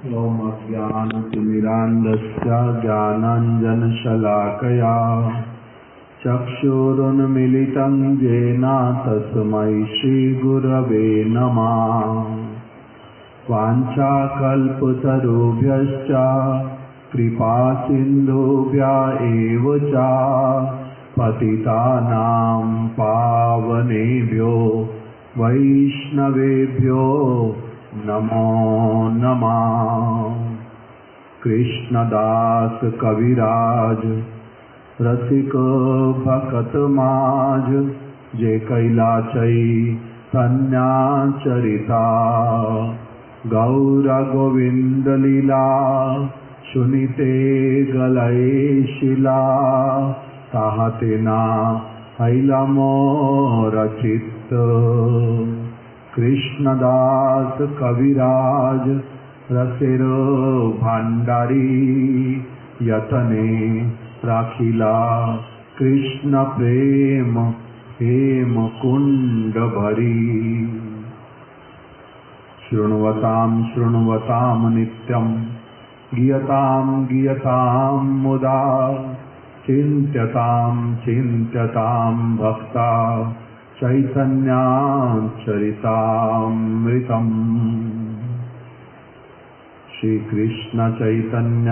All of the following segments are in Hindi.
ॐ अज्ञानतिमिरान्धस्य ज्ञानाञ्जनशलाकया चक्षुरुन्मीलितं येन तस्मै श्रीगुरवे नमः। वाञ्छाकल्पतरुभ्यश्च कृपासिन्धुभ्य एव च पतितानां पावनेभ्यो वैष्णवेभ्यो नमो नमः। कृष्णदास कविराज रसिक भक्त माज जे कैलाचई तन्या चरिता गौर गोविंद लीला सुनिते गलये शिला ताहते ना हैलमो रचित। कृष्णदास कविराज रसिर भांडारी यतने राखिला कृष्ण प्रेम हेम कुंड भरी। शृण्वतां नित्यं गीयतां मुदा चिन्त्यतां भक्ता चैतन्यचरितामृतम्। श्री कृष्ण चैतन्य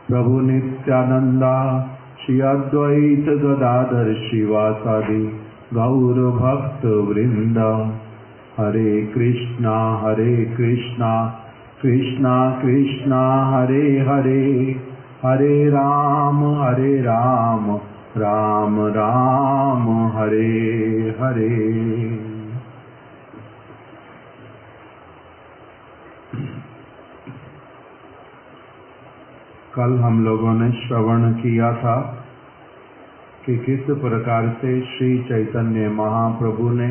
प्रभु नित्यानंदा श्री अद्वैत गदाधर श्रीवासादि गौर भक्त वृंद। हरे कृष्णा कृष्णा कृष्णा हरे हरे, हरे राम राम राम हरे हरे। कल हम लोगों ने श्रवण किया था कि किस प्रकार से श्री चैतन्य महाप्रभु ने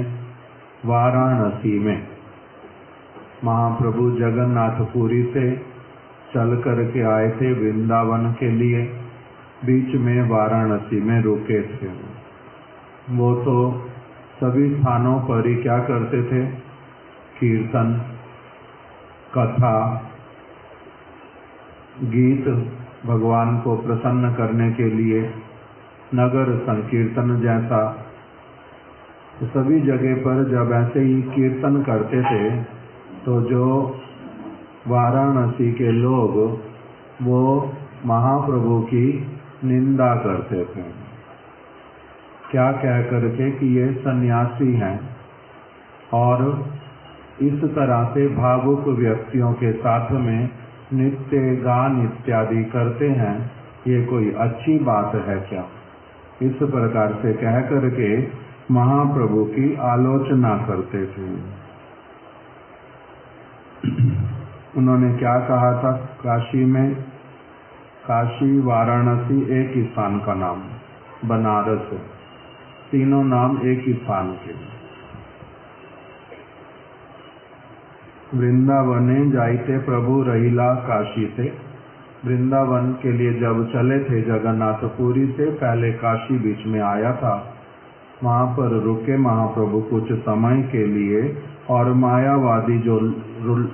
वाराणसी में, महाप्रभु जगन्नाथपुरी से चल कर के आए थे वृंदावन के लिए, बीच में वाराणसी में रुके थे। वो तो सभी स्थानों पर ही क्या करते थे, कीर्तन कथा गीत भगवान को प्रसन्न करने के लिए नगर संकीर्तन जैसा, तो सभी जगह पर जब ऐसे ही कीर्तन करते थे तो जो वाराणसी के लोग वो महाप्रभु की निंदा करते थे, क्या कह करके कि ये सन्यासी हैं और इस तरह से भावुक व्यक्तियों के साथ में नित्य गान इत्यादि करते हैं, ये कोई अच्छी बात है क्या? इस प्रकार से कह करके महाप्रभु की आलोचना करते थे। उन्होंने क्या कहा था, काशी में, काशी वाराणसी एक ही स्थान का नाम, बनारस तीनों नाम एक ही स्थान के। वृंदावने जाइते प्रभु रहिला काशी से, वृंदावन के लिए जब चले थे जगन्नाथपुरी से, पहले काशी बीच में आया था, वहाँ पर रुके महाप्रभु कुछ समय के लिए, और मायावादी जो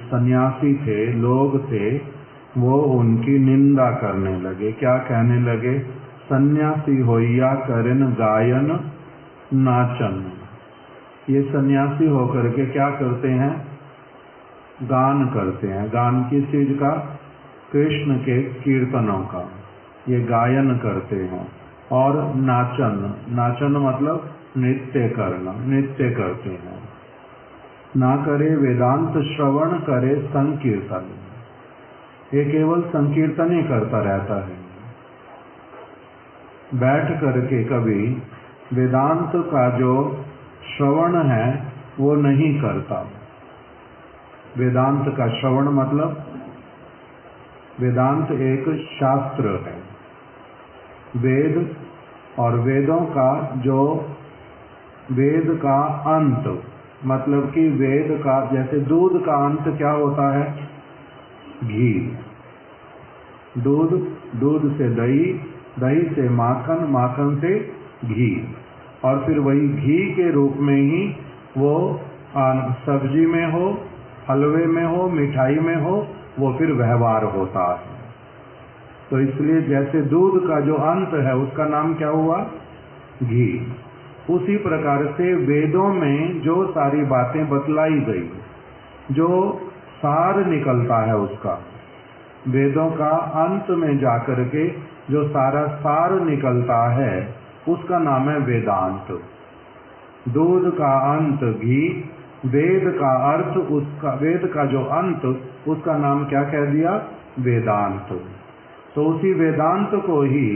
सन्यासी थे, लोग थे, वो उनकी निंदा करने लगे। क्या कहने लगे, सन्यासी होइया करेन गायन नाचन। ये सन्यासी होकर के क्या करते हैं, गान करते हैं। गान किस चीज का, कृष्ण के कीर्तनों का, ये गायन करते हैं। और नाचन, नाचन मतलब नृत्य करना, नृत्य करते हैं। ना करे वेदांत श्रवण, करे संकीर्तन, ये केवल संकीर्तन ही करता रहता है, बैठ करके कभी वेदांत का जो श्रवण है वो नहीं करता। वेदांत का श्रवण मतलब, वेदांत एक शास्त्र है, वेद, और वेदों का जो वेद का अंत, मतलब कि वेद का, जैसे दूध का अंत क्या होता है, घी। दूध, दूध से दही, दही से माखन, माखन से घी, और फिर वही घी के रूप में ही वो सब्जी में हो, हलवे में हो, मिठाई में हो, वो फिर व्यवहार होता है। तो इसलिए जैसे दूध का जो अंत है उसका नाम क्या हुआ? घी। उसी प्रकार से वेदों में जो सारी बातें बतलाई गई, जो सार निकलता है उसका, वेदों का अंत में जाकर के जो सारा सार निकलता है उसका नाम है वेदांत। दूध का अंत घी, वेद का अर्थ उसका, वेद का जो अंत उसका नाम क्या कह दिया? वेदांत। तो उसी वेदांत को ही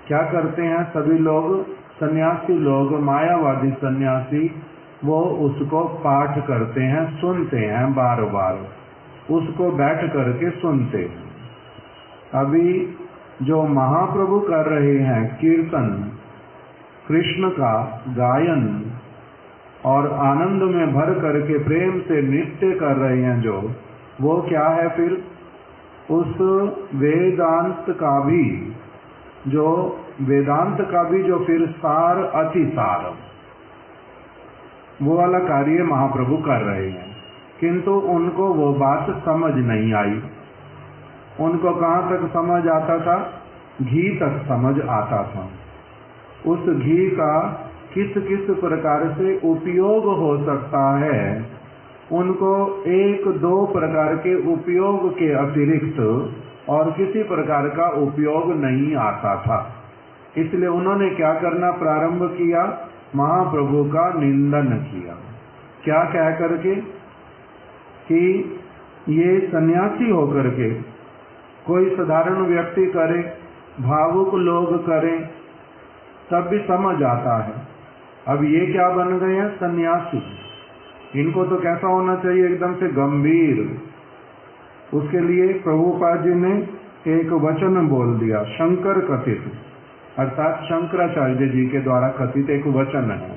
क्या करते हैं सभी लोग, सन्यासी लोग, मायावादी सन्यासी, वो उसको पाठ करते हैं, सुनते हैं, बार बार उसको बैठ करके सुनते हैं। अभी जो महाप्रभु कर रहे हैं कीर्तन, कृष्ण का गायन और आनंद में भर करके प्रेम से नृत्य कर रहे हैं जो, वो क्या है फिर? उस वेदांत का भी जो फिर सार अति सार, वो वाला कार्य महाप्रभु कर रहे हैं। किंतु उनको वो बात समझ नहीं आई। उनको कहाँ तक समझ आता था? घी तक समझ आता था। उस घी का किस किस प्रकार से उपयोग हो सकता है, उनको एक दो प्रकार के उपयोग के अतिरिक्त और किसी प्रकार का उपयोग नहीं आता था। इसलिए उन्होंने क्या करना प्रारंभ किया? महाप्रभु का निंदन किया। क्या कह करके? कि ये सन्यासी होकर के कोई साधारण व्यक्ति करे, भावुक लोग करें, तब भी समझ आता है। अब ये क्या बन गए हैं? सन्यासी। इनको तो कैसा होना चाहिए? एकदम से गंभीर। उसके लिए प्रभुपाद जी ने एक वचन बोल दिया, शंकर कथित, अर्थात शंकराचार्य जी के द्वारा कथित एक वचन है।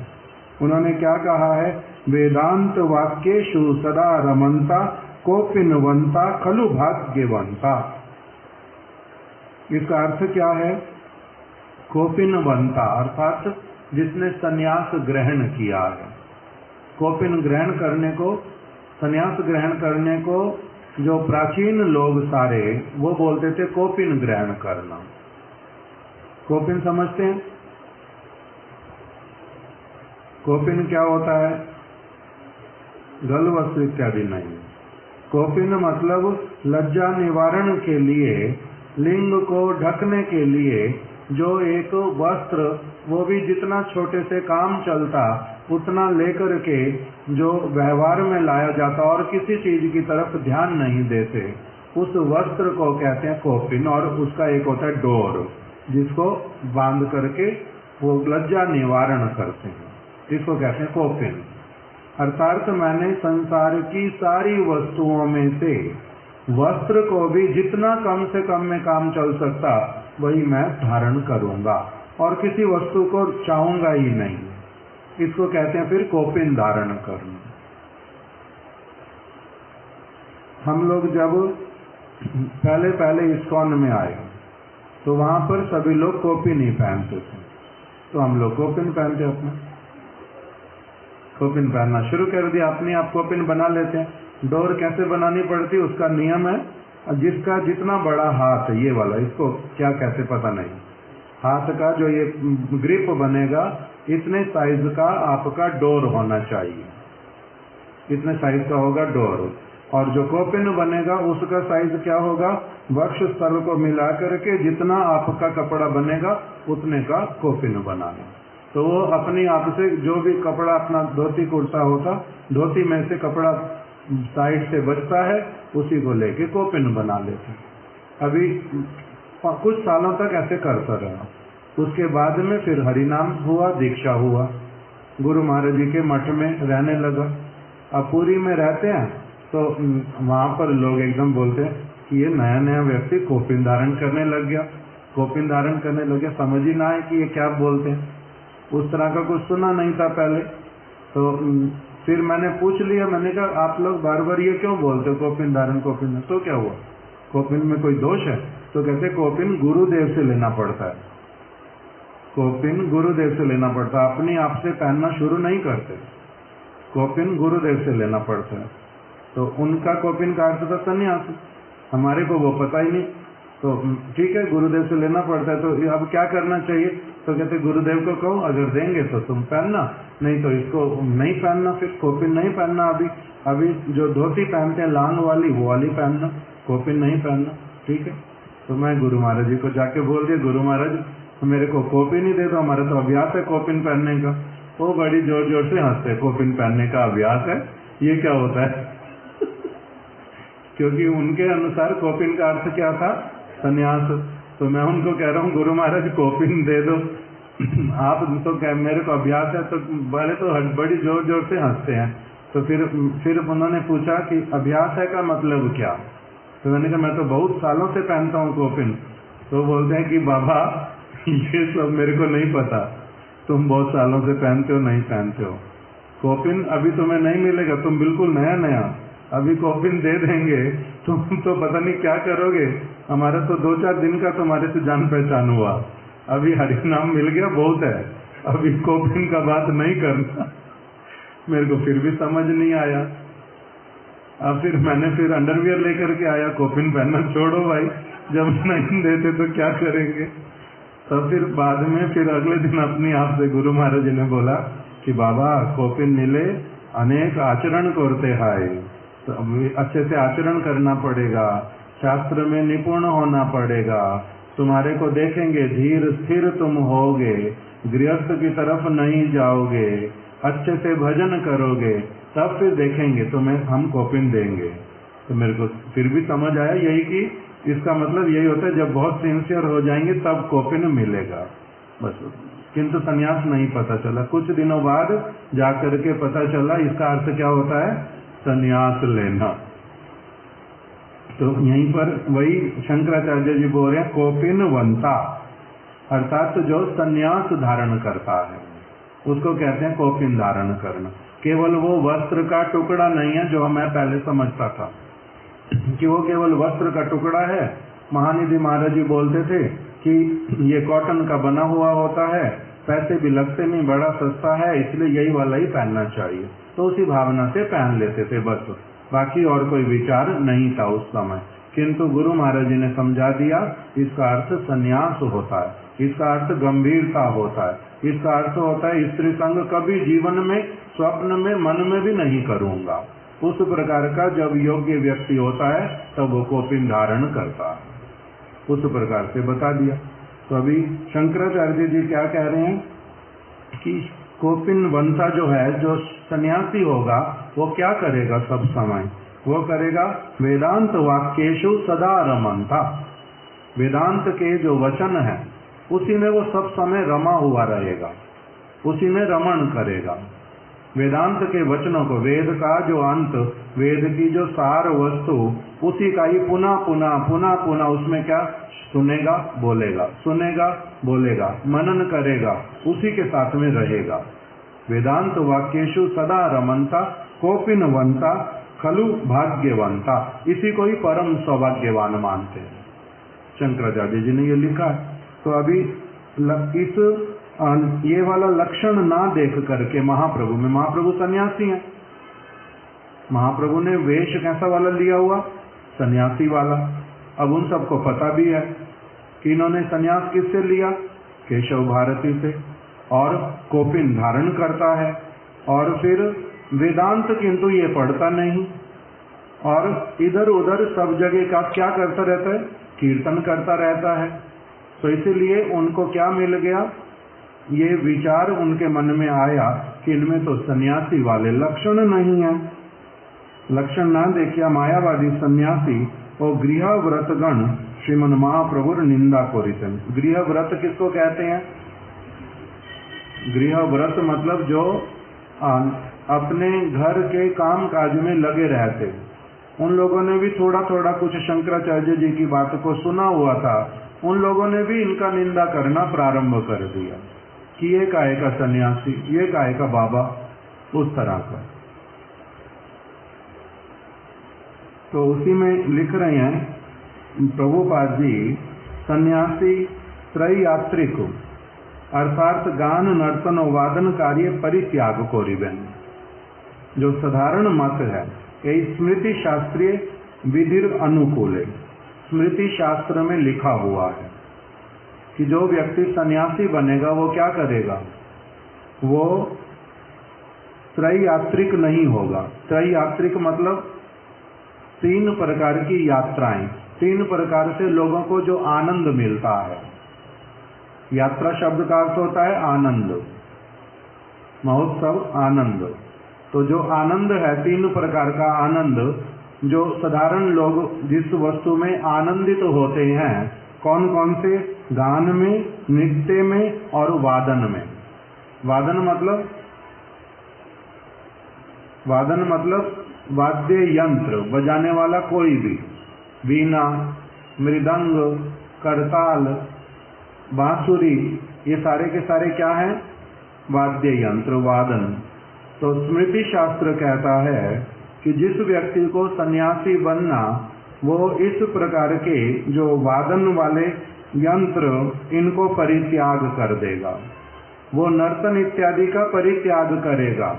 उन्होंने क्या कहा है? वेदांत वाक्येषु सदा रमन्ता कोपिनवंता खलु भाग्यवंता। इसका अर्थ क्या है? कोपिनवंता अर्थात जिसने सन्यास ग्रहण किया है। कोपिन ग्रहण करने को, सन्यास ग्रहण करने को जो प्राचीन लोग सारे वो बोलते थे कोपिन ग्रहण करना। कोपिन समझते हैं? कोपिन क्या होता है? गल वस्त्र इत्यादि नहीं। कोपिन मतलब लज्जा निवारण के लिए, लिंग को ढकने के लिए जो एक वस्त्र, वो भी जितना छोटे से काम चलता उतना लेकर के जो व्यवहार में लाया जाता और किसी चीज की तरफ ध्यान नहीं देते, उस वस्त्र को कहते हैं कोपिन। और उसका एक होता है डोर, जिसको बांध करके वो लज्जा निवारण करते हैं, इसको कहते हैं कोपिन। अर्थात मैंने संसार की सारी वस्तुओं में से वस्त्र को भी जितना कम से कम में काम चल सकता वही मैं धारण करूंगा और किसी वस्तु को चाहूंगा ही नहीं। इसको कहते हैं फिर कोपिन धारण करना। हम लोग जब पहले इस्कॉन में आए तो वहां पर सभी लोग कोपिन ही पहनते थे, तो हम लोग कोपिन पहनते, अपना कोपिन पहनना शुरू कर दिया, अपने आप कोपिन बना लेते हैं। डोर कैसे बनानी पड़ती है उसका नियम है, जिसका जितना बड़ा हाथ, ये वाला, इसको क्या कहते पता नहीं, हाथ का जो ये ग्रिप बनेगा इतने साइज का आपका डोर होना चाहिए, इतने साइज का होगा डोर। और जो कोपिन बनेगा उसका साइज क्या होगा? वक्ष स्थल को मिला करके जितना आपका कपड़ा बनेगा उतने का कोपिन बनाना। तो वो अपने आप से जो भी कपड़ा अपना धोती कुर्ता होता, धोती में से कपड़ा साइड से बचता है उसी को लेके कोपिन बना लेते। अभी कुछ सालों तक ऐसे करता रहा। उसके बाद में फिर हरिनाम हुआ, दीक्षा हुआ, गुरु महाराज जी के मठ में रहने लगा। अब पुरी में रहते हैं तो वहां पर लोग एकदम बोलते हैं कि ये नया नया व्यक्ति कोपिन धारण करने लग गया, कोपिन धारण करने लग गया। समझ ही ना आए कि ये क्या बोलते हैं, उस तरह का कुछ सुना नहीं था पहले। तो फिर मैंने पूछ लिया, मैंने कहा आप लोग बार बार ये क्यों बोलते हो कोपिन धारण, कोपिन? तो क्या हुआ, कोपिन में कोई दोष है? तो कहते कोपिन गुरुदेव से लेना पड़ता है, कोपिन गुरुदेव से लेना पड़ता है, अपने आप से पहनना शुरू नहीं करते, कोपिन गुरुदेव से लेना पड़ता है। तो उनका कोपिन का अर्थ था सन्यास, हमारे को वो पता ही नहीं। तो ठीक है, गुरुदेव से लेना पड़ता है। तो अब क्या करना चाहिए? तो कहते गुरुदेव को कहो, अगर देंगे तो तुम पहनना, नहीं तो इसको नहीं पहनना, फिर कोपिन नहीं पहनना। अभी जो धोती पहनते हैं लांग वाली, वो वाली पहनना, कोपिन नहीं पहनना। ठीक है। तो मैं गुरु महाराज जी को जाके बोल दिया, गुरु महाराज मेरे को कोपिन ही दे दो, हमारा तो अभ्यास है कोपिन पहनने का। वो बड़ी जोर जोर से हंसते, कोपिन पहनने का अभ्यास है, ये क्या होता है? क्योंकि उनके अनुसार कोपिन का अर्थ क्या था? संन्यास। तो मैं उनको कह रहा हूँ गुरु महाराज कोपिन दे दो, आप तो क्या मेरे को अभ्यास है। तो बड़े तो बड़ी जोर जोर से हंसते हैं। तो फिर उन्होंने पूछा कि अभ्यास है का मतलब क्या? तो मैंने कहा मैं तो बहुत सालों से पहनता हूँ कोपिन। तो बोलते हैं कि बाबा ये सब मेरे को नहीं पता, तुम बहुत सालों से पहनते हो नहीं पहनते हो। कोपिन अभी तुम्हें नहीं मिलेगा, तुम बिल्कुल नया नया, अभी कोपिन दे देंगे तुम तो पता नहीं क्या करोगे। हमारा तो 2-4 दिन का तुम्हारे से जान पहचान हुआ, अभी हरि नाम मिल गया बहुत है, अभी कोपिन का बात नहीं करना। मेरे को फिर भी समझ नहीं आया। अब फिर मैंने अंडरवियर लेकर के आया, कोपिन पहनना छोड़ो भाई, जब नहीं देते तो क्या करेंगे। तब फिर बाद में अगले दिन अपनी आप से गुरु महाराज जी ने बोला कि बाबा कोपिन मिले अनेक आचरण करते हैं, तो अच्छे से आचरण करना पड़ेगा, शास्त्र में निपुण होना पड़ेगा, तुम्हारे को देखेंगे धीर स्थिर तुम होगे, गृहस्थ की तरफ नहीं जाओगे, अच्छे से भजन करोगे, तब फिर देखेंगे तुम्हें हम कोपिन देंगे। तो मेरे को फिर भी समझ आया यही कि इसका मतलब यही होता है जब बहुत सिंसियर हो जाएंगे तब कोपिन मिलेगा बस। किंतु संन्यास नहीं पता चला, कुछ दिनों बाद जाकर के पता चला इसका अर्थ क्या होता है, संन्यास लेना। तो यहीं पर वही शंकराचार्य जी बोल रहे हैं कोपिन वंता, अर्थात जो संन्यास धारण करता है उसको कहते हैं कोपिन धारण करना। केवल वो वस्त्र का टुकड़ा नहीं है जो मैं पहले समझता था कि वो केवल वस्त्र का टुकड़ा है। महानिधि महाराज जी बोलते थे कि ये कॉटन का बना हुआ होता है, पैसे भी लगते नहीं, बड़ा सस्ता है, इसलिए यही वाला ही पहनना चाहिए। तो उसी भावना से पहन लेते थे बस, बाकी और कोई विचार नहीं था उस समय। किंतु गुरु महाराज जी ने समझा दिया इसका अर्थ संन्यास होता है, इसका अर्थ गंभीरता होता है, इसका अर्थ होता है स्त्री संग कभी जीवन में, स्वप्न में, मन में भी नहीं करूंगा। उस प्रकार का जब योग्य व्यक्ति होता है तब वो कोपिन धारण करता है, उस प्रकार से बता दिया। तो अभी शंकराचार्य जी क्या कह रहे हैं कि कोपिन वंता जो है, जो सन्यासी होगा वो क्या करेगा सब समय, वो करेगा वेदांत वाक्येषु सदा रमंता। वेदांत के जो वचन है उसी में वो सब समय रमा हुआ रहेगा, उसी में रमण करेगा। वेदांत के वचनों को, वेद का जो अंत, वेद की जो सार वस्तु, उसी का ही पुनः पुनः पुनः पुनः उसमें क्या सुनेगा बोलेगा, सुनेगा बोलेगा, मनन करेगा, उसी के साथ में रहेगा। वेदांत वाक्येषु सदा रमंता कोपिन वंता खलु भाग्यवंता, इसी को ही परम सौभाग्यवान मानते हैं। शंकराचार्य जी ने ये लिखा है। तो अभी इस ये वाला लक्षण ना देख करके महाप्रभु सन्यासी हैं, महाप्रभु ने वेश कैसा वाला लिया हुआ, सन्यासी वाला। अब उन सबको पता भी है कि इन्होंने सन्यास किससे लिया, केशव भारती से, और कोपिन धारण करता है, और फिर वेदांत किंतु ये पढ़ता नहीं, और इधर उधर सब जगह का क्या करता रहता है, कीर्तन करता रहता है। तो इसीलिए उनको क्या मिल गया, ये विचार उनके मन में आया कि इनमें तो सन्यासी वाले लक्षण नहीं है। लक्षण ना देखिया मायावादी सन्यासी और गृह व्रतगण श्रीमन महाप्रभु निंदा कोरितन। गृह व्रत किसको कहते हैं, गृह व्रत मतलब जो अपने घर के काम काज में लगे रहते। उन लोगों ने भी थोड़ा थोड़ा कुछ शंकराचार्य जी की बात को सुना हुआ था, उन लोगों ने भी इनका निंदा करना प्रारंभ कर दिया कि ये काहे का सन्यासी, ये काहे का बाबा, उस तरह का। तो उसी में लिख रहे हैं प्रभुपाद जी, सन्यासी त्रयात्रिक अर्थात गान नर्तन और वादन कार्य परित्याग कोरिबेन। जो साधारण मत है, ये स्मृति शास्त्रीय विधिर अनुकूल है। स्मृति शास्त्र में लिखा हुआ है कि जो व्यक्ति सन्यासी बनेगा वो क्या करेगा, वो त्रैयात्रिक नहीं होगा। त्रैयात्रिक मतलब 3 प्रकार की यात्राएं, 3 प्रकार से लोगों को जो आनंद मिलता है। यात्रा शब्द का अर्थ होता है आनंद, महोत्सव आनंद। तो जो आनंद है 3 प्रकार का आनंद, जो साधारण लोग जिस वस्तु में आनंदित होते हैं, कौन कौन से? गान में, नृत्य में और वादन में। वादन मतलब वाद्य यंत्र, बजाने वाला कोई भी, वीणा, मृदंग, करताल, बांसुरी, ये सारे के सारे क्या हैं? वाद्य यंत्र, वादन। तो स्मृति शास्त्र कहता है कि जिस व्यक्ति को सन्यासी बनना, वो इस प्रकार के जो वादन वाले यंत्र, इनको परित्याग कर देगा। वो नर्तन इत्यादि का परित्याग करेगा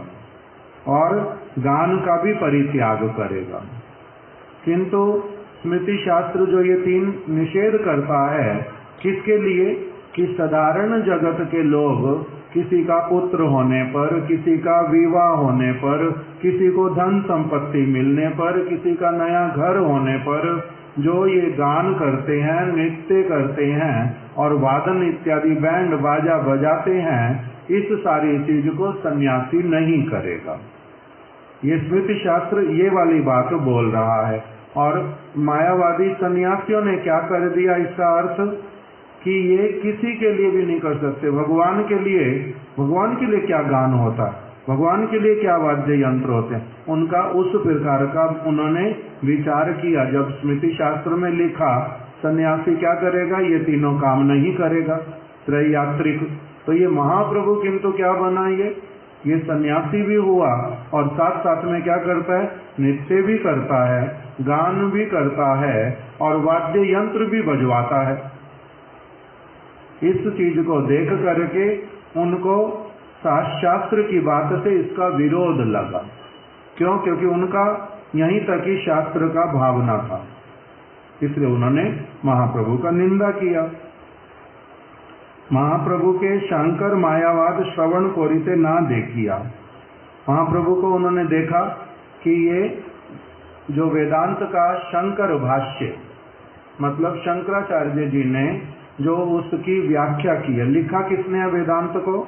और गान का भी परित्याग करेगा। किंतु स्मृति शास्त्र जो ये 3 निषेध करता है, किसके लिए? कि साधारण जगत के लोग किसी का पुत्र होने पर, किसी का विवाह होने पर, किसी को धन संपत्ति मिलने पर, किसी का नया घर होने पर जो ये गान करते हैं, नृत्य करते हैं और वादन इत्यादि बैंड बाजा बजाते हैं, इस सारी चीज को सन्यासी नहीं करेगा। ये स्मृति शास्त्र ये वाली बात बोल रहा है। और मायावादी सन्यासियों ने क्या कर दिया, इसका अर्थ कि ये किसी के लिए भी नहीं कर सकते। भगवान के लिए क्या गान होता है, भगवान के लिए क्या वाद्य यंत्र होते हैं, उनका उस प्रकार का उन्होंने विचार किया। जब स्मृति शास्त्र में लिखा सन्यासी क्या करेगा, ये 3 काम नहीं करेगा, त्रैयात्रिक। तो ये महाप्रभु किंतु क्या बना, ये सन्यासी भी हुआ और साथ साथ में क्या करता है, नृत्य भी करता है, गान भी करता है और वाद्य यंत्र भी बजवाता है। इस चीज को देख करके उनको शास्त्र की बात से इसका विरोध लगा। क्यों? क्योंकि उनका यहीं तक ही शास्त्र का भावना था, इसलिए उन्होंने महाप्रभु का निंदा किया। महाप्रभु के शंकर मायावाद श्रवण कोरी से ना देखिया। महाप्रभु को उन्होंने देखा कि ये जो वेदांत का शंकर भाष्य, मतलब शंकराचार्य जी ने जो उसकी व्याख्या की है, लिखा किसने है वेदांत को?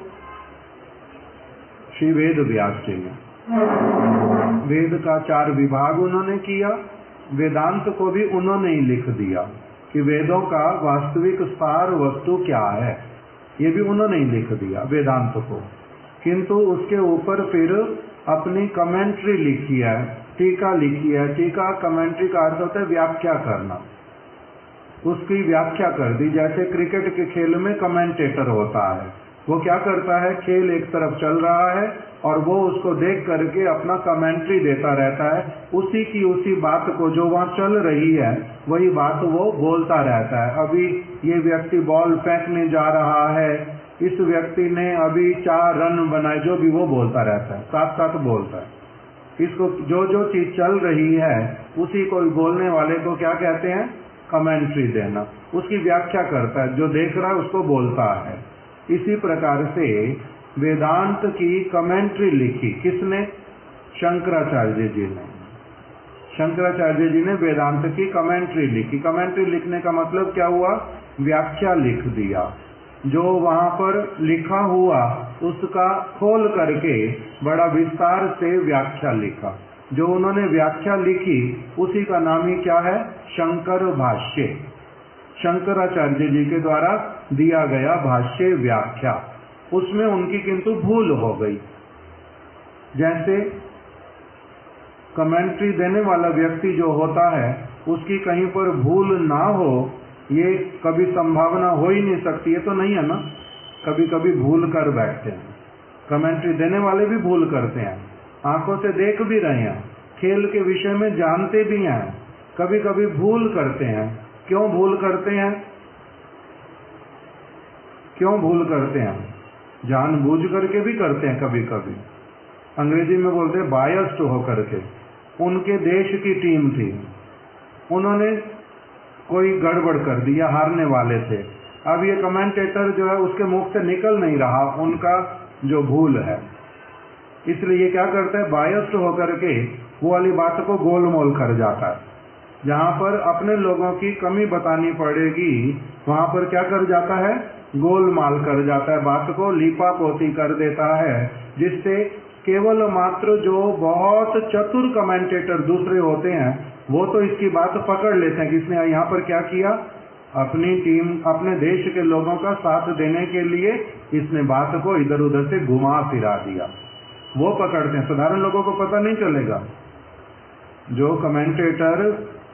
श्री वेद व्यास जी ने। वेद का 4 विभाग उन्होंने किया, वेदांत को भी उन्होंने ही लिख दिया कि वेदों का वास्तविक सार वस्तु क्या है, ये भी उन्होंने ही लिख दिया वेदांत को। किंतु उसके ऊपर फिर अपनी कमेंट्री लिखी है, टीका लिखी है। टीका कमेंट्री का अर्थ होता है व्याख्या करना, उसकी व्याख्या कर दी। जैसे क्रिकेट के खेल में कमेंटेटर होता है, वो क्या करता है, खेल एक तरफ चल रहा है और वो उसको देख करके अपना कमेंट्री देता रहता है, उसी की उसी बात को जो वहाँ चल रही है वही बात वो बोलता रहता है। अभी ये व्यक्ति बॉल फेंकने जा रहा है, इस व्यक्ति ने अभी 4 रन बनाए, जो भी वो बोलता रहता है, साथ साथ बोलता है। इसको जो जो चीज चल रही है उसी को बोलने वाले को क्या कहते हैं, कमेंट्री देना। उसकी व्याख्या करता है, जो देख रहा है उसको बोलता है। इसी प्रकार से वेदांत की कमेंट्री लिखी किसने? शंकराचार्य जी ने। शंकराचार्य जी ने वेदांत की कमेंट्री लिखी। कमेंट्री लिखने का मतलब क्या हुआ, व्याख्या लिख दिया। जो वहां पर लिखा हुआ उसका खोल करके बड़ा विस्तार से व्याख्या लिखा। जो उन्होंने व्याख्या लिखी उसी का नाम ही क्या है, शंकर भाष्य। शंकराचार्य जी के द्वारा दिया गया भाष्य व्याख्या, उसमें उनकी किंतु भूल हो गई। जैसे कमेंट्री देने वाला व्यक्ति जो होता है उसकी कहीं पर भूल ना हो, ये कभी संभावना हो ही नहीं सकती, ये तो नहीं है ना। कभी कभी भूल कर बैठते हैं, कमेंट्री देने वाले भी भूल करते हैं, आंखों से देख भी रहे हैं, खेल के विषय में जानते भी हैं, कभी कभी भूल करते हैं। क्यों भूल करते हैं? क्यों भूल करते हैं? जानबूझ करके भी करते हैं कभी कभी। अंग्रेजी में बोलते हैं बायस्ड होकर के। उनके देश की टीम थी, उन्होंने कोई गड़बड़ कर दी या हारने वाले थे। अब ये कमेंटेटर जो है उसके मुख से निकल नहीं रहा उनका जो भूल है, इसलिए ये क्या करता है, बायस्ड होकर के वो वाली बात को गोलमोल कर जाता है। जहाँ पर अपने लोगों की कमी बतानी पड़ेगी वहां पर क्या कर जाता है, गोलमाल कर जाता है, बात को लीपा पोती कर देता है, जिससे केवल मात्र जो बहुत चतुर कमेंटेटर दूसरे होते हैं वो तो इसकी बात पकड़ लेते हैं कि इसने यहाँ पर क्या किया, अपनी टीम अपने देश के लोगों का साथ देने के लिए इसने बात को इधर उधर से घुमा फिरा दिया, वो पकड़ते हैं। साधारण लोगों को पता नहीं चलेगा। जो कमेंटेटर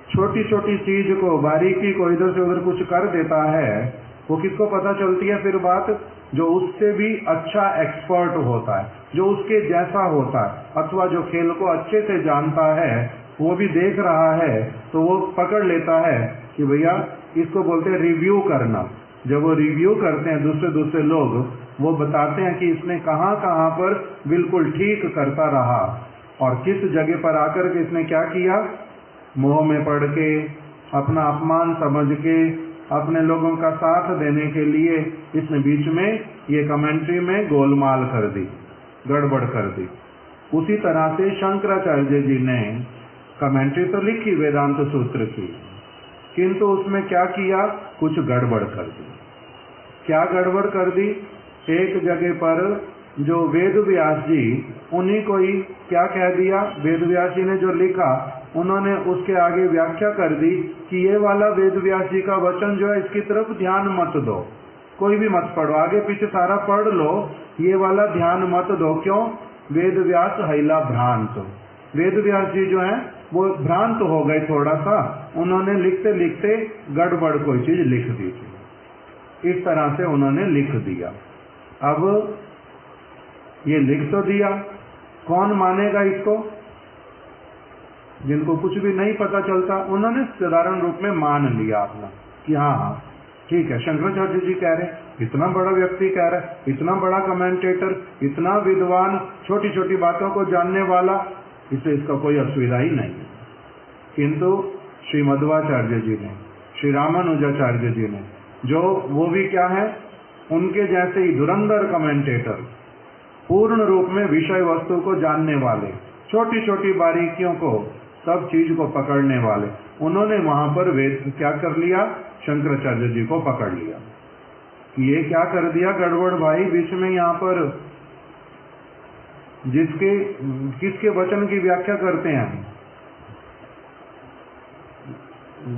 छोटी छोटी चीज को, बारीकी को इधर से उधर कुछ कर देता है, वो किसको पता चलती है फिर बात, जो उससे भी अच्छा एक्सपर्ट होता है, जो उसके जैसा होता है, अथवा जो खेल को अच्छे से जानता है, वो भी देख रहा है तो वो पकड़ लेता है कि भैया इसको बोलते हैं रिव्यू करना। जब वो रिव्यू करते हैं दूसरे लोग, वो बताते हैं कि इसने कहाँ कहाँ पर बिल्कुल ठीक करता रहा और किस जगह पर आकर के इसने क्या किया, मोह में पड़ के, अपना अपमान समझ के, अपने लोगों का साथ देने के लिए इसने बीच में ये कमेंट्री में गोलमाल कर दी, गड़बड़ कर दी। उसी तरह से शंकराचार्य जी ने कमेंट्री तो लिखी वेदांत सूत्र की, किंतु उसमें क्या किया, कुछ गड़बड़ कर दी। क्या गड़बड़ कर दी, एक जगह पर जो वेद व्यास जी, उन्हीं को ही क्या कह दिया, वेद व्यास जी ने जो लिखा उन्होंने उसके आगे व्याख्या कर दी कि ये वाला वेद व्यास जी का वचन जो है इसकी तरफ ध्यान मत दो, कोई भी मत पढ़ो, आगे पीछे सारा पढ़ लो, ये वाला ध्यान मत दो। क्यों, वेद व्यास हैला भ्रांत, वेद व्यास जी जो है वो भ्रांत हो गए थोड़ा सा, उन्होंने लिखते लिखते गड़बड़ कोई चीज लिख दी थी, इस तरह से उन्होंने लिख दिया। अब ये लिख तो दिया, कौन मानेगा इसको, जिनको कुछ भी नहीं पता चलता, उन्होंने साधारण रूप में मान लिया अपना कि हाँ हाँ ठीक है, शंकराचार्य जी कह रहे, इतना बड़ा व्यक्ति कह रहा है, इतना बड़ा कमेंटेटर, इतना विद्वान, छोटी छोटी बातों को जानने वाला, इससे इसका कोई असुविधा ही नहीं। किंतु श्री मध्वाचार्य जी ने, श्री रामानुजाचार्य जी ने, जो वो भी क्या है, उनके जैसे ही धुरंधर कमेंटेटर, पूर्ण रूप में विषय वस्तु को जानने वाले, छोटी छोटी बारीकियों को, सब चीज को पकड़ने वाले, उन्होंने वहां पर वेद क्या कर लिया, शंकराचार्य जी को पकड़ लिया। ये क्या कर दिया गड़बड़ भाई, बीच में यहाँ पर किसके वचन की व्याख्या करते हैं,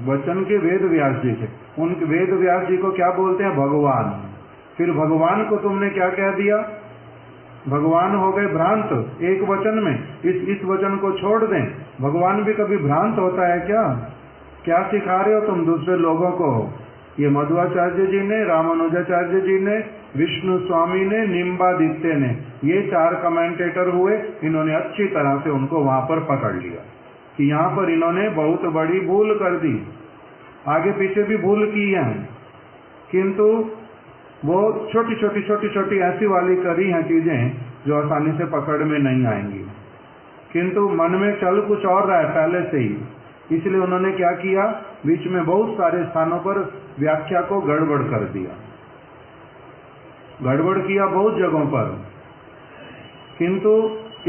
वचन के वेद व्यास जी के, उन वेद व्यास जी को क्या बोलते हैं, भगवान। फिर भगवान को तुमने क्या कह दिया, भगवान हो गए भ्रांत एक वचन में, इस वचन को छोड़ दें। भगवान भी कभी भ्रांत होता है क्या, क्या सिखा रहे हो तुम दूसरे लोगों को। ये मध्वाचार्य जी ने, रामानुजाचार्य जी ने, विष्णु स्वामी ने, निम्बादित्य ने, ये 4 कमेंटेटर हुए, इन्होंने अच्छी तरह से उनको वहां पर पकड़ लिया कि यहाँ पर इन्होंने बहुत बड़ी भूल कर दी, आगे पीछे भी भूल की है, किंतु वो छोटी छोटी ऐसी वाली करी हैं चीजें जो आसानी से पकड़ में नहीं आएंगी, किंतु मन में चल कुछ और रहा है पहले से ही, इसलिए उन्होंने क्या किया, बीच में बहुत सारे स्थानों पर व्याख्या को गड़बड़ कर दिया, गड़बड़ किया बहुत जगहों पर, किंतु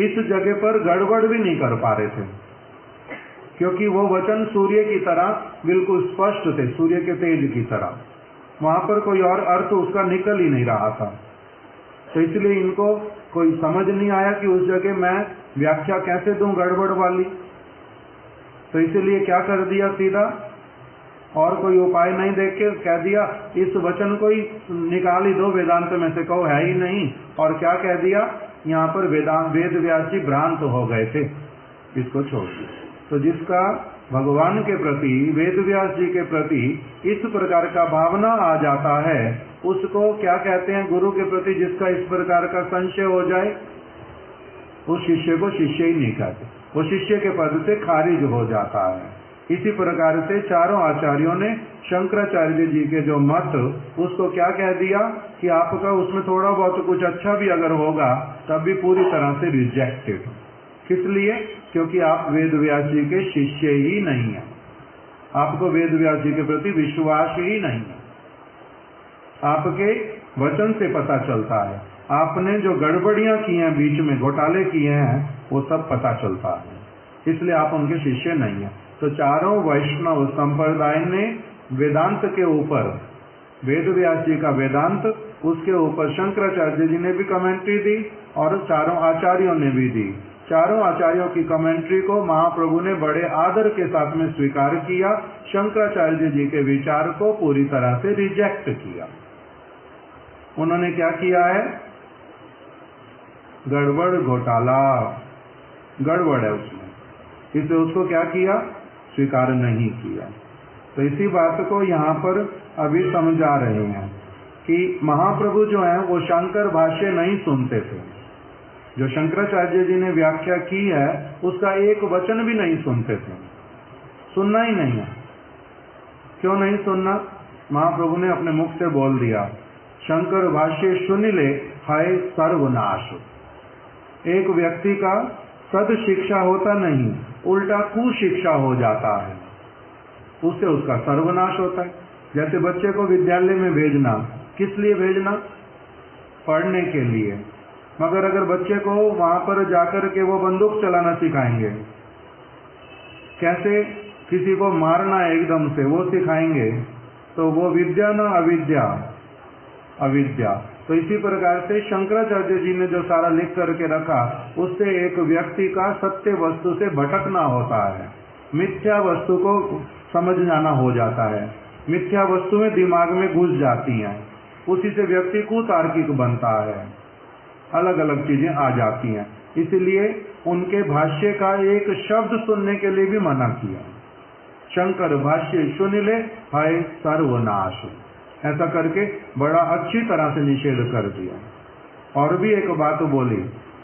इस जगह पर गड़बड़ भी नहीं कर पा रहे थे, क्योंकि वो वचन सूर्य की तरह बिल्कुल स्पष्ट थे, सूर्य के तेज की तरह, वहां पर कोई और अर्थ उसका निकल ही नहीं रहा था। तो इसलिए इनको कोई समझ नहीं आया कि उस जगह मैं व्याख्या कैसे दूं गड़बड़ वाली, तो इसलिए क्या कर दिया, सीधा और कोई उपाय नहीं देख के कह दिया इस वचन को ही निकाल ही दो वेदांत में से, कहो है ही नहीं, और क्या कह दिया, यहाँ पर वेद व्यास जी भ्रांत हो गए थे, इसको छोड़ दिया। तो जिसका भगवान के प्रति, वेद व्यास जी के प्रति इस प्रकार का भावना आ जाता है, उसको क्या कहते हैं, गुरु के प्रति जिसका इस प्रकार का संशय हो जाए, उस शिष्य को शिष्य ही नहीं कहते, वो शिष्य के पद से खारिज हो जाता है। इसी प्रकार से चारों आचार्यों ने शंकराचार्य जी के जो मत, उसको क्या कह दिया कि आपका उसमें थोड़ा बहुत कुछ अच्छा भी अगर होगा तब भी पूरी तरह से रिजेक्टेड। किस लिए, क्योंकि आप वेद व्यास जी के शिष्य ही नहीं हैं, आपको वेद व्यास जी के प्रति विश्वास ही नहीं है। आपके वचन से पता चलता है, आपने जो गड़बड़ियां की हैं, बीच में घोटाले किए हैं, वो सब पता चलता है, इसलिए आप उनके शिष्य नहीं हैं। तो चारों वैष्णव संप्रदाय ने वेदांत के ऊपर, वेद व्यास जी का वेदांत, उसके ऊपर शंकराचार्य जी ने भी कमेंट्री दी और चारों आचार्यों ने भी दी। चारों आचार्यों की कमेंट्री को महाप्रभु ने बड़े आदर के साथ में स्वीकार किया, शंकराचार्य जी के विचार को पूरी तरह से रिजेक्ट किया। उन्होंने क्या किया है? गड़बड़, घोटाला, गड़बड़ है उसमें, इसलिए उसको क्या किया? स्वीकार नहीं किया। तो इसी बात को यहाँ पर अभी समझा रहे हैं कि महाप्रभु जो है वो शंकर भाष्य नहीं सुनते थे। जो शंकराचार्य जी ने व्याख्या की है उसका एक वचन भी नहीं सुनते थे, सुनना ही नहीं है। क्यों नहीं सुनना? महाप्रभु ने अपने मुख से बोल दिया, शंकर भाष्य सुन ले है सर्वनाश। एक व्यक्ति का सद शिक्षा होता नहीं, उल्टा कुशिक्षा हो जाता है, उससे उसका सर्वनाश होता है। जैसे बच्चे को विद्यालय में भेजना, किस लिए भेजना? पढ़ने के लिए। मगर अगर बच्चे को वहां पर जाकर के वो बंदूक चलाना सिखाएंगे, कैसे किसी को मारना एकदम से वो सिखाएंगे, तो वो विद्या ना अविद्या? अविद्या। तो इसी प्रकार से शंकराचार्य जी ने जो सारा लिख करके रखा, उससे एक व्यक्ति का सत्य वस्तु से भटकना होता है, मिथ्या वस्तु को समझ जाना हो जाता है, मिथ्या वस्तुएं दिमाग में घुस जाती हैं, उसी से व्यक्ति कुतार्किक बनता है, अलग अलग चीजें आ जाती हैं। इसलिए उनके भाष्य का एक शब्द सुनने के लिए भी मना किया। शंकर भाष्य सुन ले है सर्वनाश, ऐसा करके बड़ा अच्छी तरह से निषेध कर दिया। और भी एक बात बोली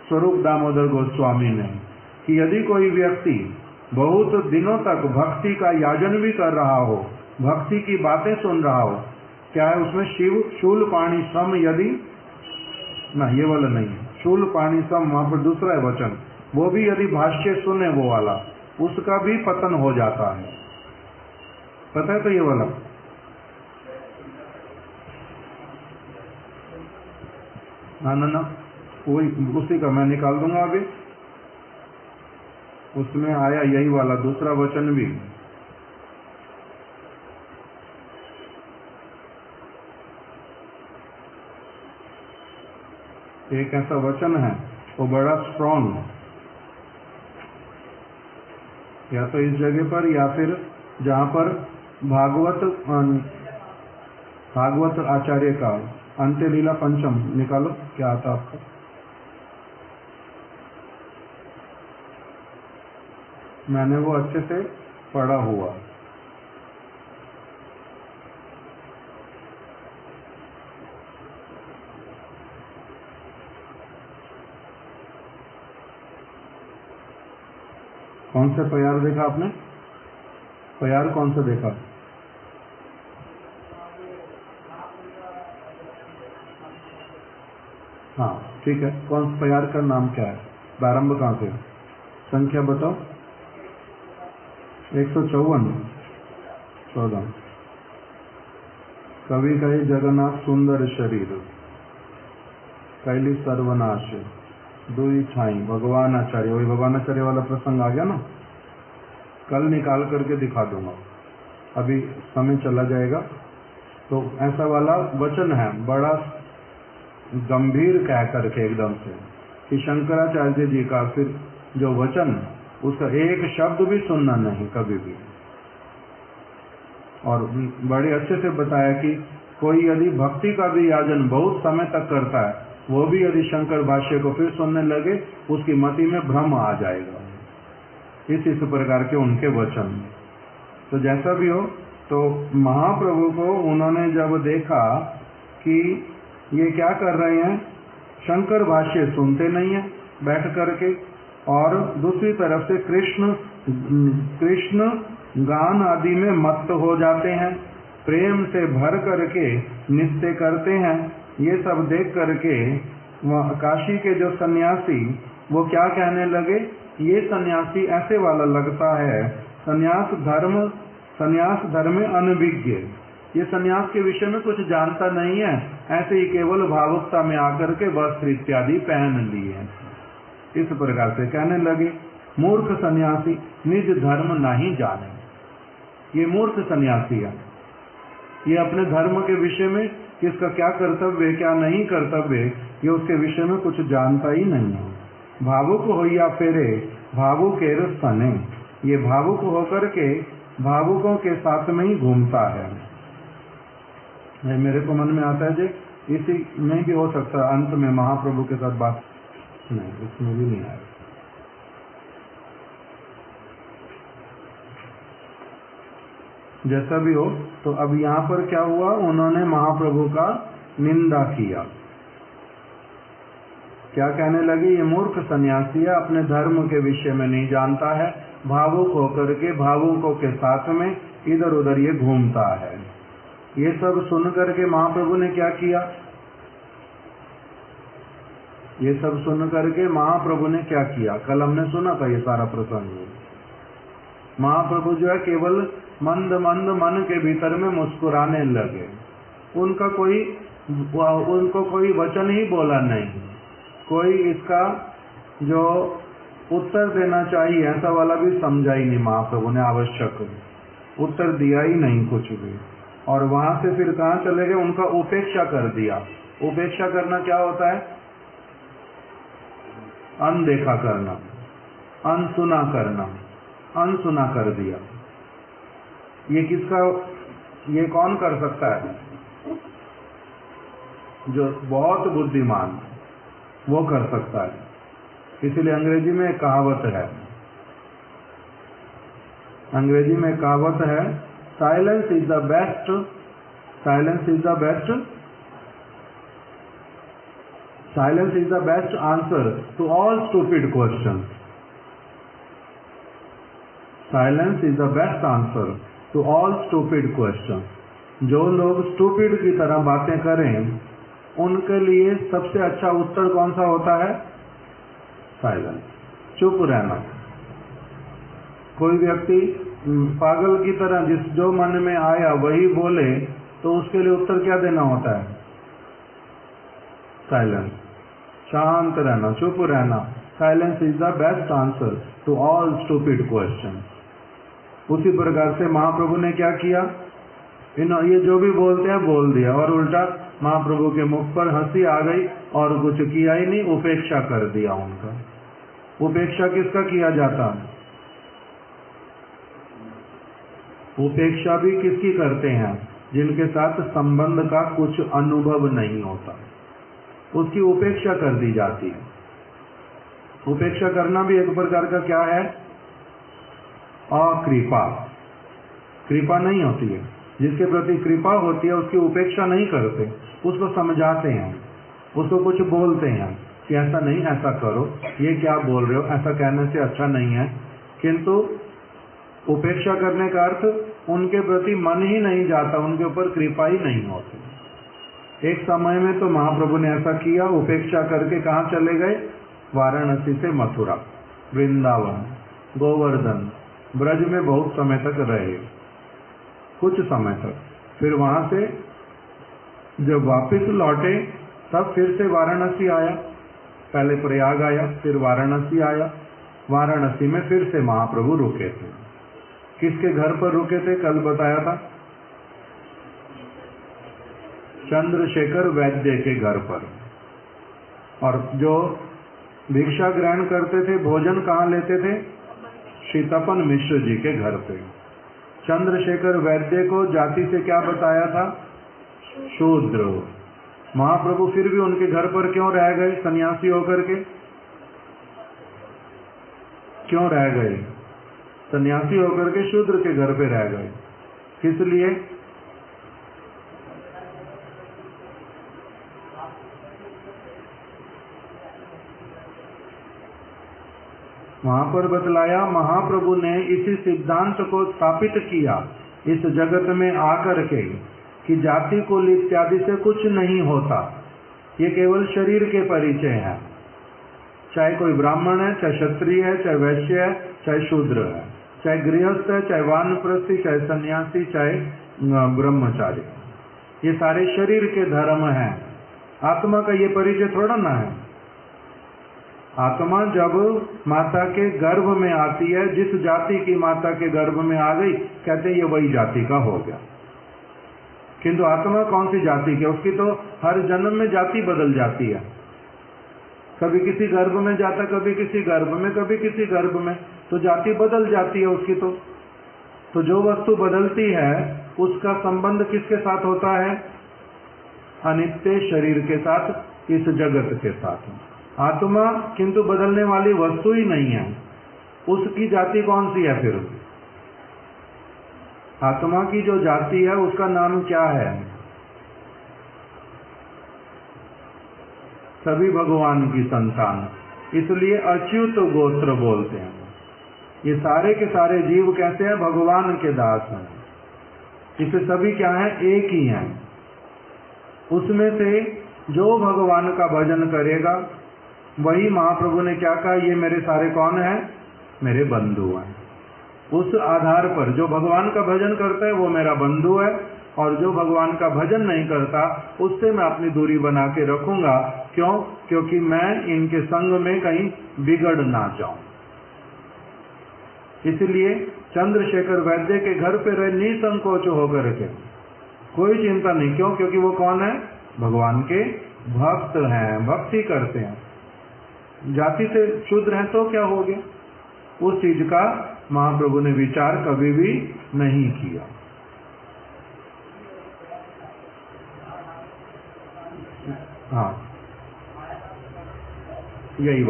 स्वरूप दामोदर गोस्वामी ने कि यदि कोई व्यक्ति बहुत दिनों तक भक्ति का याजन भी कर रहा हो, भक्ति की बातें सुन रहा हो, क्या है उसमें शिव शूल पाणी सम, यदि ना ये वाला नहीं, शूल पाणी सम, वहां पर दूसरा है वचन, वो भी यदि भाष्य सुने वो वाला, उसका भी पतन हो जाता है। पता है? तो ये वाला ना वही, उसी का मैं निकाल दूंगा अभी। उसमें आया यही वाला दूसरा वचन भी। एक ऐसा वचन है वो बड़ा स्ट्रॉन्ग, या तो इस जगह पर या फिर जहां पर भागवत आचार्य का अंत्य लीला पंचम, निकालो क्या आता आपका? मैंने वो अच्छे से पढ़ा हुआ। कौन से प्यार देखा आपने? प्यार कौन सा देखा? हाँ ठीक है, कौन सा प्यार का नाम क्या है? प्रारंभ कहाँ से? संख्या बताओ। 154 14। कवि कहे जगन्नाथ सुंदर शरीर, कैली सर्वनाश, दुई छाई, भगवान आचार्य। वही भगवान आचार्य वाला प्रसंग आ गया ना, कल निकाल करके दिखा दूंगा, अभी समय चला जाएगा। तो ऐसा वाला वचन है, बड़ा गंभीर कह करके एकदम से, कि शंकराचार्य जी का फिर जो वचन, उसका एक शब्द भी सुनना नहीं कभी भी। और बड़े अच्छे से बताया कि कोई यदि भक्ति का भी याजन बहुत समय तक करता है, वो भी यदि शंकर भाष्य को फिर सुनने लगे, उसकी मति में भ्रम आ जाएगा। इस प्रकार के उनके वचन। तो जैसा भी हो, तो महाप्रभु को उन्होंने जब देखा कि ये क्या कर रहे हैं, शंकर भाष्य सुनते नहीं है बैठ करके, और दूसरी तरफ से कृष्ण गान आदि में मस्त हो जाते हैं, प्रेम से भर करके नित्य करते हैं। ये सब देख करके काशी के जो सन्यासी वो क्या कहने लगे, ये सन्यासी ऐसे वाला लगता है, सन्यास धर्म संन्यास धर्म में अनभिज्ञ, ये संन्यास के विषय में कुछ जानता नहीं है, ऐसे ही केवल भावुकता में आकर के वस्त्र इत्यादि पहन लिए। इस प्रकार से कहने लगे मूर्ख सन्यासी निज धर्म नहीं जाने। ये मूर्ख सन्यासी है, ये अपने धर्म के विषय में किसका क्या कर्तव्य क्या नहीं कर्तव्य ये उसके विषय में कुछ जानता ही नहीं है। भावुक हो या फेरे भावुकेर सने, ये भावुक होकर के भावुकों के साथ में ही घूमता है। मेरे को मन में आता है जी, इसी में भी हो सकता है अंत में महाप्रभु के साथ बात, नहीं इसमें भी नहीं आया। जैसा भी हो, तो अब यहाँ पर क्या हुआ, उन्होंने महाप्रभु का निंदा किया। क्या कहने लगे, ये मूर्ख सन्यासी है, अपने धर्म के विषय में नहीं जानता है, भावुक होकर के भावुकों के साथ में इधर उधर ये घूमता है। ये सब सुन करके महाप्रभु ने क्या किया, ये सब सुन करके महाप्रभु ने क्या किया, कल हमने सुना था ये सारा प्रसंग। महाप्रभु जो है केवल मंद मंद मन के भीतर में मुस्कुराने लगे, उनको कोई वचन ही बोला नहीं, कोई इसका जो उत्तर देना चाहिए ऐसा वाला भी समझा ही नहीं। महाप्रभु ने आवश्यक उत्तर दिया ही नहीं कुछ भी, और वहां से फिर कहाँ चले गए, उनका उपेक्षा कर दिया। उपेक्षा करना क्या होता है, अनदेखा करना, अनसुना करना, अनसुना कर दिया। ये किसका, ये कौन कर सकता है, जो बहुत बुद्धिमान वो कर सकता है। इसलिए अंग्रेजी में एक कहावत है, अंग्रेजी में कहावत है, silence is the best, silence is the best, silence is the best answer to all stupid questions. Silence is the best answer to all stupid questions. जो लोग स्टूपिड की तरह बातें करें उनके लिए सबसे अच्छा उत्तर कौन सा होता है, साइलेंस, चुप रहना। कोई व्यक्ति पागल की तरह जो मन में आया वही बोले तो उसके लिए उत्तर क्या देना होता है, साइलेंस, शांत रहना, चुप रहना। Silence is the best answer to all stupid question. उसी प्रकार से महाप्रभु ने क्या किया, ये जो भी बोलते हैं बोल दिया, और उल्टा महाप्रभु के मुख पर हंसी आ गई और कुछ किया ही नहीं, उपेक्षा कर दिया उनका। उपेक्षा किसका किया जाता, उपेक्षा भी किसकी करते हैं, जिनके साथ संबंध का कुछ अनुभव नहीं होता, उसकी उपेक्षा कर दी जाती है। उपेक्षा करना भी एक प्रकार का क्या है, अकृपा। कृपा नहीं होती है, जिसके प्रति कृपा होती है उसकी उपेक्षा नहीं करते, उसको समझाते हैं, उसको कुछ बोलते हैं कि ऐसा नहीं, ऐसा करो, ये क्या बोल रहे हो, ऐसा कहने से अच्छा नहीं है। किंतु उपेक्षा करने का अर्थ उनके प्रति मन ही नहीं जाता, उनके ऊपर कृपा ही नहीं होती। एक समय में तो महाप्रभु ने ऐसा किया, उपेक्षा करके कहाँ चले गए, वाराणसी से मथुरा, वृंदावन, गोवर्धन, ब्रज में बहुत समय तक रहे, कुछ समय तक। फिर वहां से जब वापस लौटे तब फिर से वाराणसी आया, पहले प्रयाग आया, फिर वाराणसी आया। वाराणसी में फिर से महाप्रभु रुके थे। किसके घर पर रुके थे, कल बताया था, चंद्रशेखर वैद्य के घर पर। और जो भिक्षा ग्रहण करते थे, भोजन कहाँ लेते थे, श्री तपन मिश्र जी के घर पे। चंद्रशेखर वैद्य को जाति से क्या बताया था, शूद्र। महाप्रभु फिर भी उनके घर पर क्यों रह गए, सन्यासी होकर के क्यों रह गए, सन्यासी होकर के शूद्र के घर पे रह गए, किस लिए, वहां पर बतलाया, महाप्रभु ने इसी सिद्धांत को स्थापित किया इस जगत में आकर के कि जाति कुल इत्यादि से कुछ नहीं होता, ये केवल शरीर के परिचय है। चाहे कोई ब्राह्मण है, चाहे क्षत्रिय है, चाहे वैश्य है, चाहे शूद्र है, चाहे गृहस्थ है, चाहे वानप्रस्थी, चाहे सन्यासी, चाहे ब्रह्मचारी, ये सारे शरीर के धर्म हैं। आत्मा का ये परिचय थोड़ा ना है। आत्मा जब माता के गर्भ में आती है, जिस जाति की माता के गर्भ में आ गई, कहते ये वही जाति का हो गया। किंतु आत्मा कौन सी जाति की? उसकी तो हर जन्म में जाति बदल जाती है। कभी किसी गर्भ में जाता, कभी किसी गर्भ में, कभी किसी गर्भ में, तो जाति बदल जाती है उसकी। तो जो वस्तु बदलती है उसका संबंध किसके साथ होता है? अनित्य शरीर के साथ, इस जगत के साथ। आत्मा किंतु बदलने वाली वस्तु ही नहीं है, उसकी जाति कौन सी है फिर? आत्मा की जो जाति है उसका नाम क्या है? सभी भगवान की संतान, इसलिए अच्युत गोत्र बोलते हैं। ये सारे के सारे जीव कहते हैं भगवान के दास हैं। इसे सभी क्या है? एक ही हैं। उसमें से जो भगवान का भजन करेगा, वही महाप्रभु ने क्या कहा? ये मेरे सारे कौन है? मेरे बंधु हैं। उस आधार पर जो भगवान का भजन करता है वो मेरा बंधु है, और जो भगवान का भजन नहीं करता उससे मैं अपनी दूरी बना के रखूंगा। क्यों? क्योंकि मैं इनके संग में कहीं बिगड़ ना जाऊं। इसलिए चंद्रशेखर वैद्य के घर पे रहे निसंकोच होकर के, कोई चिंता नहीं। क्यों? क्योंकि वो कौन है? भगवान के भक्त हैं, भक्ति करते हैं। जाति से शूद्र हैं तो क्या हो गया? उस चीज का महाप्रभु ने विचार कभी भी नहीं किया। हाँ, यही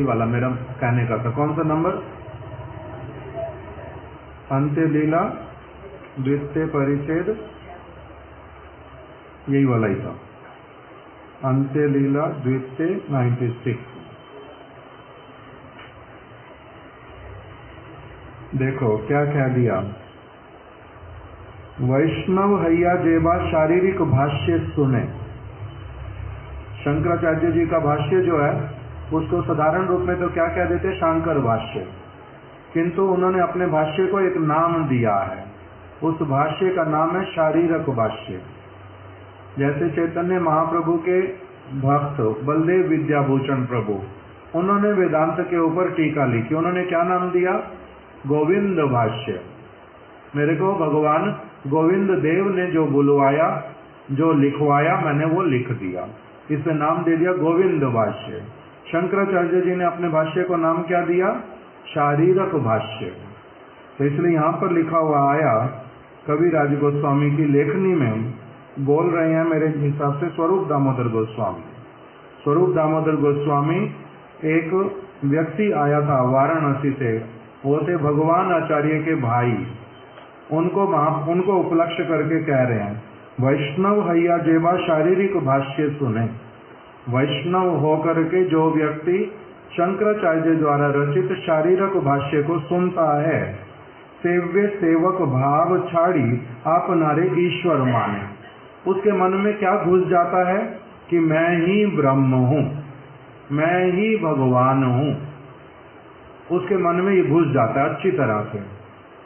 वाला मेरा कहने का था। कौन सा नंबर? अंत्य लीला द्वितीय परिच्छेद, यही वाला ही था। अंत्य लीला द्वितीय 96। देखो क्या कह दिया। वैष्णव हैया जेबा शारीरिक भाष्य सुने। शंकराचार्य जी का भाष्य जो है उसको साधारण रूप में तो क्या कह देते हैं? शांकर भाष्य। किंतु उन्होंने अपने भाष्य को एक नाम दिया है। उस भाष्य का नाम है शारीरक भाष्य। जैसे चैतन्य महाप्रभु के भक्त बलदेव विद्याभूषण प्रभु, उन्होंने वेदांत के ऊपर टीका लिखी। उन्होंने क्या नाम दिया? गोविंद भाष्य। मेरे को भगवान गोविंद देव ने जो बुलवाया, जो लिखवाया, मैंने वो लिख दिया। इसे नाम दे दिया गोविंद भाष्य। शंकराचार्य जी ने अपने भाष्य को नाम क्या दिया? शारीरक भाष्य। तो इसलिए यहाँ पर लिखा हुआ आया, कविराज गोस्वामी की लेखनी में बोल रहे हैं मेरे हिसाब से स्वरूप दामोदर गोस्वामी। स्वरूप दामोदर गोस्वामी, एक व्यक्ति आया था वाराणसी से, वो थे भगवान आचार्य के भाई। उनको उपलक्ष्य करके कह रहे हैं, वैष्णव हैया जेबा शारीरिक भाष्य सुने। वैष्णव होकर के जो व्यक्ति शंकराचार्य द्वारा रचित शारीरक भाष्य को सुनता है, सेव्य सेवक भाव छाड़ी आप नारे ईश्वर माने। उसके मन में क्या घुस जाता है कि मैं ही ब्रह्म हूँ, मैं ही भगवान हूँ। उसके मन में ये घुस जाता है अच्छी तरह से।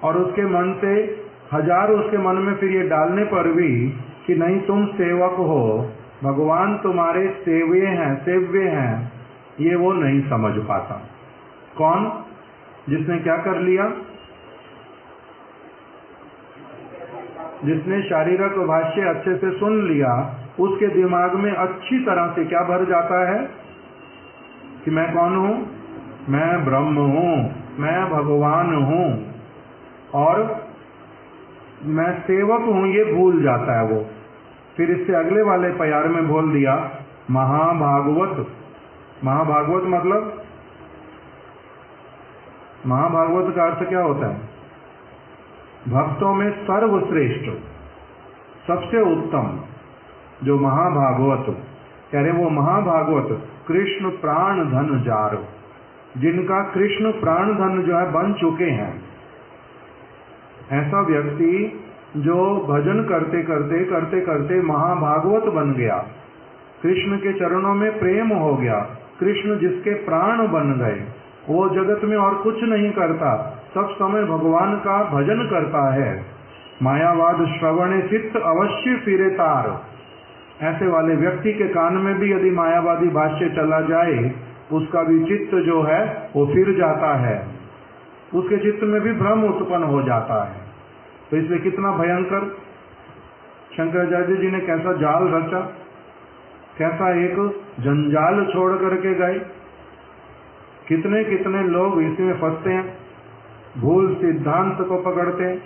और उसके मन से हजार उसके मन में फिर ये डालने पर भी कि नहीं तुम सेवक हो, भगवान तुम्हारे सेव्य हैं, ये वो नहीं समझ पाता। कौन? जिसने क्या कर लिया? जिसने शारीरक भाष्य अच्छे से सुन लिया, उसके दिमाग में अच्छी तरह से क्या भर जाता है कि मैं कौन हूँ? मैं ब्रह्म हूँ, मैं भगवान हूँ और मैं सेवक हूँ, ये भूल जाता है वो। फिर इससे अगले वाले प्यार में बोल दिया महाभागवत। महाभागवत मतलब, महाभागवत का अर्थ क्या होता है? भक्तों में सर्वश्रेष्ठ, सबसे उत्तम जो महाभागवत कह रहे, वो महाभागवत कृष्ण प्राण धन जारो, जिनका कृष्ण प्राण धन जो है बन चुके हैं। ऐसा व्यक्ति जो भजन करते करते करते करते महाभागवत बन गया, कृष्ण के चरणों में प्रेम हो गया, कृष्ण जिसके प्राण बन गए, वो जगत में और कुछ नहीं करता, सब समय भगवान का भजन करता है। मायावाद श्रवणे चित्त अवश्य फिरे तार। ऐसे वाले व्यक्ति के कान में भी यदि मायावादी भाष्य चला जाए, उसका भी चित्त जो है वो फिर जाता है, उसके चित्त में भी भ्रम उत्पन्न हो जाता है। तो इसलिए कितना भयंकर शंकराचार्य जी ने कैसा जाल रचा, कैसा एक जंजाल छोड़ करके गए। कितने कितने लोग इसी में फंसते हैं, भूल सिद्धांत को पकड़ते हैं,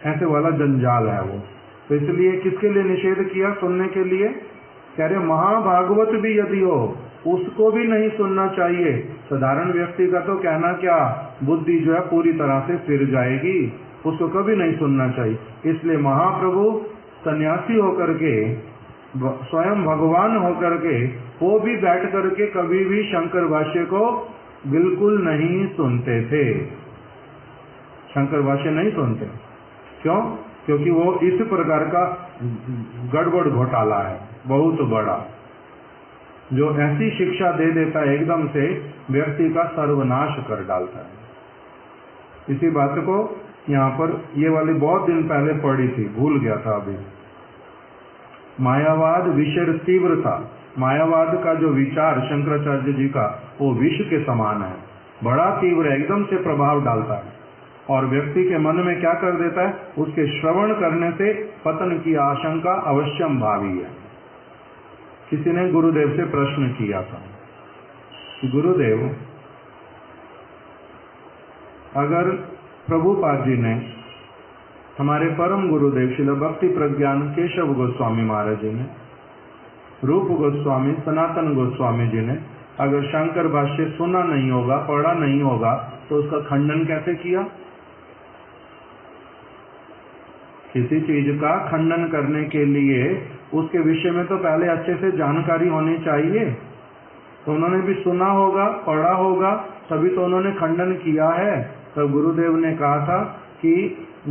ऐसे वाला जंजाल है वो। तो इसलिए किसके लिए निषेध किया? सुनने के लिए। कह रहे महाभागवत भी यदि हो उसको भी नहीं सुनना चाहिए। साधारण व्यक्ति का तो कहना क्या, बुद्धि जो है पूरी तरह से फिर जाएगी, उसको कभी नहीं सुनना चाहिए। इसलिए महाप्रभु सन्यासी होकर के, स्वयं भगवान होकर के, वो भी बैठ करके कभी भी शंकर भाष्य को बिल्कुल नहीं सुनते थे। शंकर भाष्य नहीं सुनते। क्यों? क्योंकि वो इस प्रकार का गड़बड़ घोटाला है बहुत बड़ा, जो ऐसी शिक्षा दे देता है एकदम से व्यक्ति का सर्वनाश कर डालता है। इसी बात को यहाँ पर ये वाली बहुत दिन पहले पढ़ी थी, भूल गया था अभी। मायावाद विषय तीव्र था। मायावाद का जो विचार शंकराचार्य जी का, वो विष के समान है, बड़ा तीव्र है, एकदम से प्रभाव डालता है और व्यक्ति के मन में क्या कर देता है, उसके श्रवण करने से पतन की आशंका अवश्यम भावी है। किसी ने गुरुदेव से प्रश्न किया था कि गुरुदेव, अगर प्रभुपाद जी ने, हमारे परम गुरुदेव श्रील भक्ति प्रज्ञान केशव गोस्वामी महाराज जी ने, रूप गोस्वामी, सनातन गोस्वामी जी ने अगर शंकर भाष्य सुना नहीं होगा, पढ़ा नहीं होगा, तो उसका खंडन कैसे किया? किसी चीज का खंडन करने के लिए उसके विषय में तो पहले अच्छे से जानकारी होनी चाहिए। तो उन्होंने भी सुना होगा, पढ़ा होगा, तभी तो उन्होंने खंडन किया है। तो गुरुदेव ने कहा था कि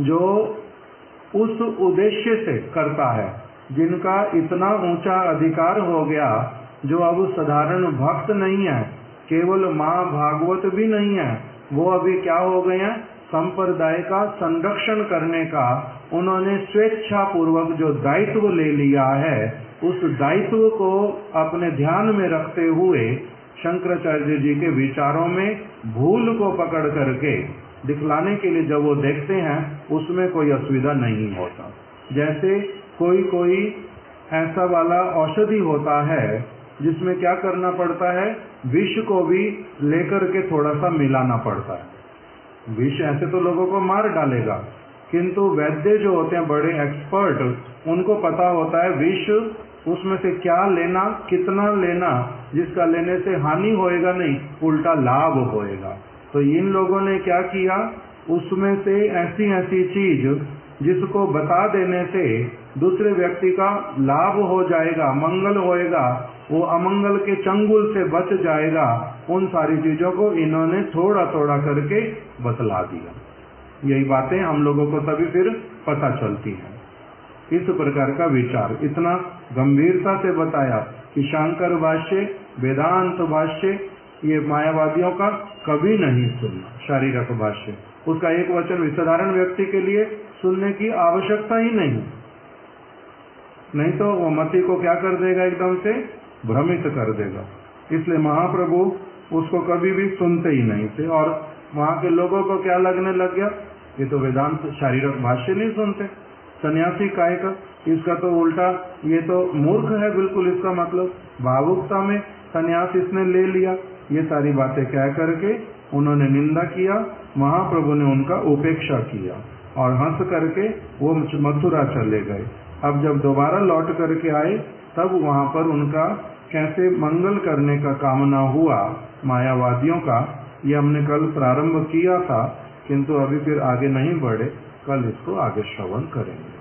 जो उस उद्देश्य से करता है, जिनका इतना ऊंचा अधिकार हो गया, जो अब साधारण भक्त नहीं है, केवल माँ भागवत भी नहीं है, वो अभी क्या हो गए हैं, संप्रदाय का संरक्षण करने का उन्होंने स्वेच्छा पूर्वक जो दायित्व ले लिया है, उस दायित्व को अपने ध्यान में रखते हुए शंकराचार्य जी के विचारों में भूल को पकड़ करके दिखलाने के लिए जब वो देखते हैं, उसमें कोई असुविधा नहीं होता। जैसे कोई कोई ऐसा वाला औषधि होता है जिसमें क्या करना पड़ता है, विष को भी लेकर के थोड़ा सा मिलाना पड़ता है। विष ऐसे तो लोगों को मार डालेगा, किंतु वैद्य जो होते हैं बड़े एक्सपर्ट, उनको पता होता है विष उसमें से क्या लेना, कितना लेना, जिसका लेने से हानि होएगा नहीं, उल्टा लाभ होएगा। तो इन लोगों ने क्या किया, उसमें से ऐसी ऐसी चीज जिसको बता देने से दूसरे व्यक्ति का लाभ हो जाएगा, मंगल होएगा, वो अमंगल के चंगुल से बच जाएगा, उन सारी चीजों को इन्होंने थोड़ा थोड़ा करके बतला दिया। यही बातें हम लोगों को तभी फिर पता चलती हैं। इस प्रकार का विचार इतना गंभीरता से बताया कि शंकर भाष्य, वेदांत भाष्य, ये मायावादियों का कभी नहीं सुनना। शारीरक भाष्य, उसका एक वचन साधारण व्यक्ति के लिए सुनने की आवश्यकता ही नहीं, नहीं तो वो मति को क्या कर देगा, एकदम से भ्रमित कर देगा। इसलिए महाप्रभु उसको कभी भी सुनते ही नहीं थे। और वहां के लोगों को क्या लगने लग गया, ये तो वेदांत शारीरक भाष्य नहीं सुनते, सन्यासी काय का, इसका तो उल्टा, ये तो मूर्ख है बिल्कुल, इसका मतलब भावुकता में सन्यास इसने ले लिया। ये सारी बातें कह करके उन्होंने निंदा किया। महाप्रभु ने उनका उपेक्षा किया और हंस करके वो मथुरा चले गए। अब जब दोबारा लौट करके आए, तब वहां पर उनका कैसे मंगल करने का कामना हुआ मायावादियों का, ये हमने कल प्रारंभ किया था, किंतु अभी फिर आगे नहीं बढ़े, कल इसको आगे श्रवण करेंगे।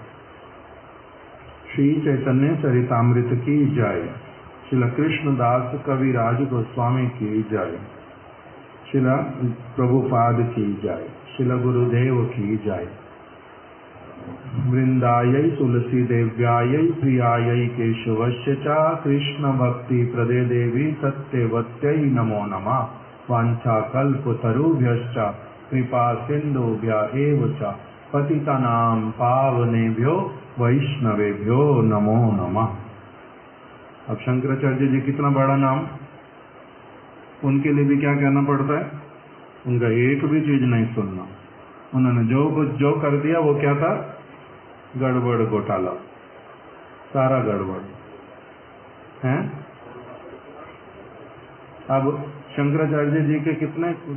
श्री चैतन्य चरितामृत की जय। श्रील कृष्णदास कविराज गोस्वामी की जय। श्रील प्रभुपाद की जय। श्रील गुरुदेव की जय। वृंदायै तुलसी देव्यायै प्रियायै केशवस्य च कृष्ण भक्ति प्रदे देवी सत्यवत्यै नमो नमः। वाञ्छाकल्पतरुभ्यश्च कृपा सिन्धुभ्य एव च पतितानां पावनेभ्यो वैष्णवेभ्यो नमो नमः। अब शंकराचार्य जी कितना बड़ा नाम, उनके लिए भी क्या कहना पड़ता है, उनका एक भी चीज नहीं सुनना। उन्होंने जो कर दिया वो क्या था, गड़बड़ घोटाला, सारा गड़बड़ है। अब शंकराचार्य जी के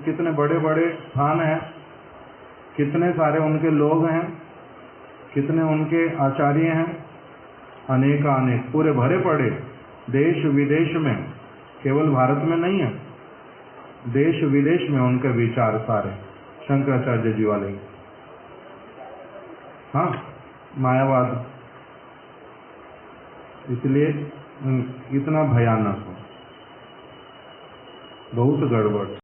कितने बड़े बड़े स्थान हैं, कितने सारे उनके लोग हैं, कितने उनके आचार्य हैं, अनेक पूरे भरे पड़े देश विदेश में, केवल भारत में नहीं है, देश विदेश में उनके विचार सारे शंकराचार्य जी वाले। हाँ, मायावाद, इसलिए इतना भयानक हो, बहुत गड़बड़।